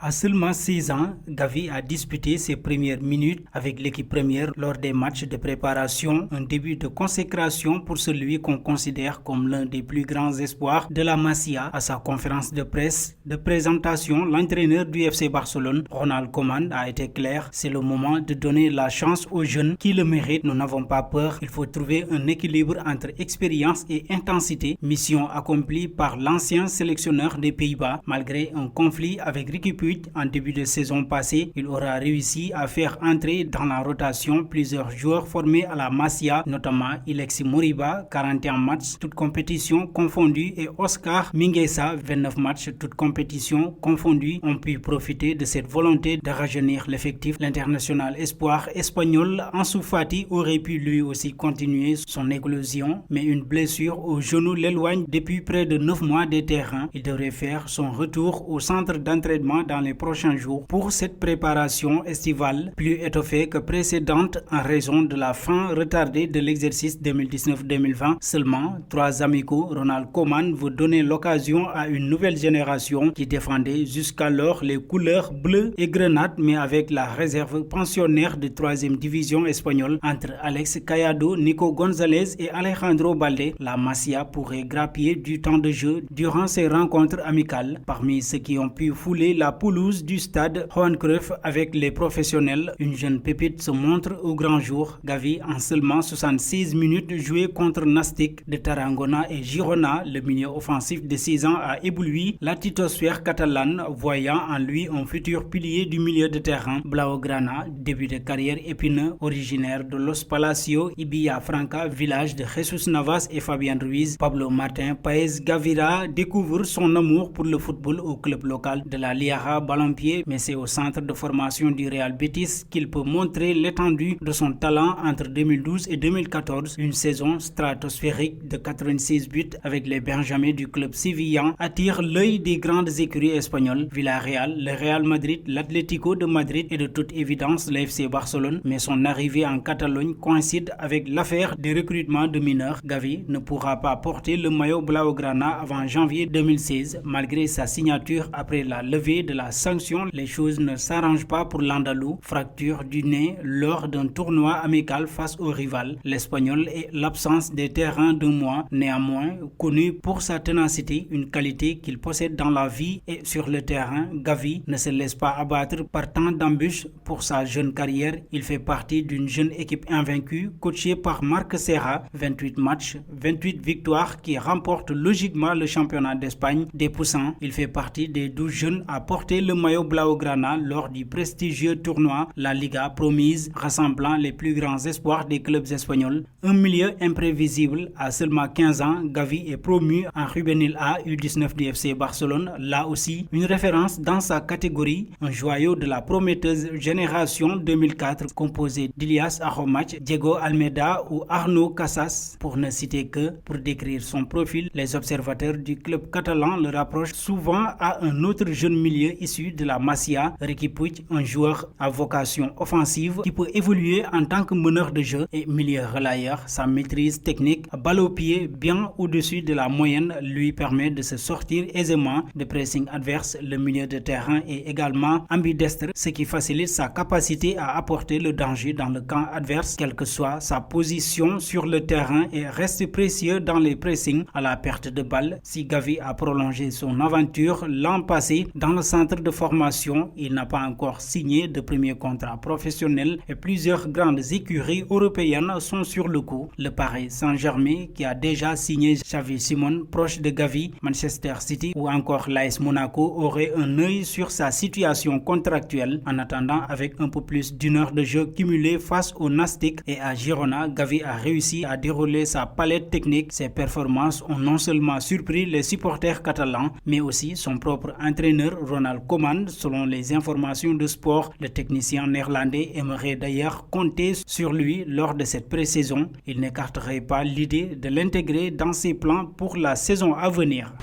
À seulement 6 ans, Gavi a disputé ses premières minutes avec l'équipe première lors des matchs de préparation, un début de consécration pour celui qu'on considère comme l'un des plus grands espoirs de la Masia. À sa conférence de presse de présentation, l'entraîneur du FC Barcelone, Ronald Koeman, a été clair: c'est le moment de donner la chance aux jeunes qui le méritent. Nous n'avons pas peur, il faut trouver un équilibre entre expérience et intensité. Mission accomplie par l'ancien sélectionneur des Pays-Bas. Malgré un conflit avec Riqui Puig en début de saison passée, il aura réussi à faire entrer dans la rotation plusieurs joueurs formés à la Masia, notamment Ilexi Moriba, 41 matchs, toutes compétitions confondues, et Oscar Mingueza, 29 matchs, toutes compétitions confondues, ont pu profiter de cette volonté de rajeunir l'effectif. L'international espoir espagnol Ansu Fati aurait pu lui aussi continuer son éclosion, mais une blessure au genou l'éloigne depuis près de 9 mois des terrains. Il devrait faire son retour au centre d'entraînement dans les prochains jours pour cette préparation estivale plus étoffée que précédente en raison de la fin retardée de l'exercice 2019-2020. Seulement 3 amicaux, Ronald Koeman veut donner l'occasion à une nouvelle génération qui défendait jusqu'alors les couleurs bleues et grenades, mais avec la réserve pensionnaire de 3e division espagnole entre Alex Callado, Nico Gonzalez et Alejandro Balde. La Masia pourrait grappiller du temps de jeu durant ces rencontres amicales. Parmi ceux qui ont pu fouler la pelouse du stade Johan Cruyff avec les professionnels, une jeune pépite se montre au grand jour. Gavi, en seulement 66 minutes jouées contre Nastic de Tarragona et Girona, le milieu offensif de 6 ans a ébloui la titosphère catalane, voyant en lui un futur pilier du milieu de terrain. Blaugrana, début de carrière épineux, originaire de Los Palacios y Villafranca, village de Jesus Navas et Fabien Ruiz. Pablo Martin Paez Gavira découvre son amour pour le football au club local de la Liaja Balompié, mais c'est au centre de formation du Real Betis qu'il peut montrer l'étendue de son talent entre 2012 et 2014. Une saison stratosphérique de 86 buts avec les Benjamins du club sévillan attire l'œil des grandes écuries espagnoles: Villarreal, le Real Madrid, l'Atlético de Madrid et de toute évidence le FC Barcelone. Mais son arrivée en Catalogne coïncide avec l'affaire des recrutements de mineurs. Gavi ne pourra pas porter le maillot blaugrana avant janvier 2016. Malgré sa signature après la levée de la sanction, les choses ne s'arrangent pas pour l'Andalou. Fracture du nez lors d'un tournoi amical face au rival, l'Espagnol, et l'absence des terrains d'un mois. Néanmoins, connu pour sa ténacité, une qualité qu'il possède dans la vie et sur le terrain, Gavi ne se laisse pas abattre par tant d'embûches. Pour sa jeune carrière, il fait partie d'une jeune équipe invaincue, coachée par Marc Serra. 28 matchs, 28 victoires, qui remportent logiquement le championnat d'Espagne des poussants. Il fait partie des 12 jeunes à porter le maillot blaugrana lors du prestigieux tournoi La Liga promise, rassemblant les plus grands espoirs des clubs espagnols. Un milieu imprévisible. À seulement 15 ans, Gavi est promu en Juvenil A U19 du FC Barcelone. Là aussi, une référence dans sa catégorie, un joyau de la prometteuse génération 2004 composé d'Ilias Ahomac, Diego Almeida ou Arnaud Casas, pour ne citer que. Pour décrire son profil, les observateurs du club catalan le rapprochent souvent à un autre jeune milieu issu de la Masia, Riqui Puig, un joueur à vocation offensive qui peut évoluer en tant que meneur de jeu et milieu relayeur. Sa maîtrise technique, balle au pied bien au-dessus de la moyenne, lui permet de se sortir aisément de pressing adverse. Le milieu de terrain est également ambidestre, ce qui facilite sa capacité à apporter le danger dans le camp adverse, quelle que soit sa position sur le terrain, et reste précieux dans les pressings à la perte de balle. Si Gavi a prolongé son aventure l'an passé dans le centre de formation, il n'a pas encore signé de premier contrat professionnel et plusieurs grandes écuries européennes sont sur le coup. Le Paris Saint-Germain, qui a déjà signé Xavi Simons, proche de Gavi, Manchester City ou encore l'AS Monaco auraient un œil sur sa situation contractuelle. En attendant, avec un peu plus d'une heure de jeu cumulée face au Nastic et à Girona, Gavi a réussi à dérouler sa palette technique. Ses performances ont non seulement surpris les supporters catalans, mais aussi son propre entraîneur Ronald Koeman. Selon les informations de sport, le technicien néerlandais aimerait d'ailleurs compter sur lui lors de cette pré-saison. Il n'écarterait pas l'idée de l'intégrer dans ses plans pour la saison à venir.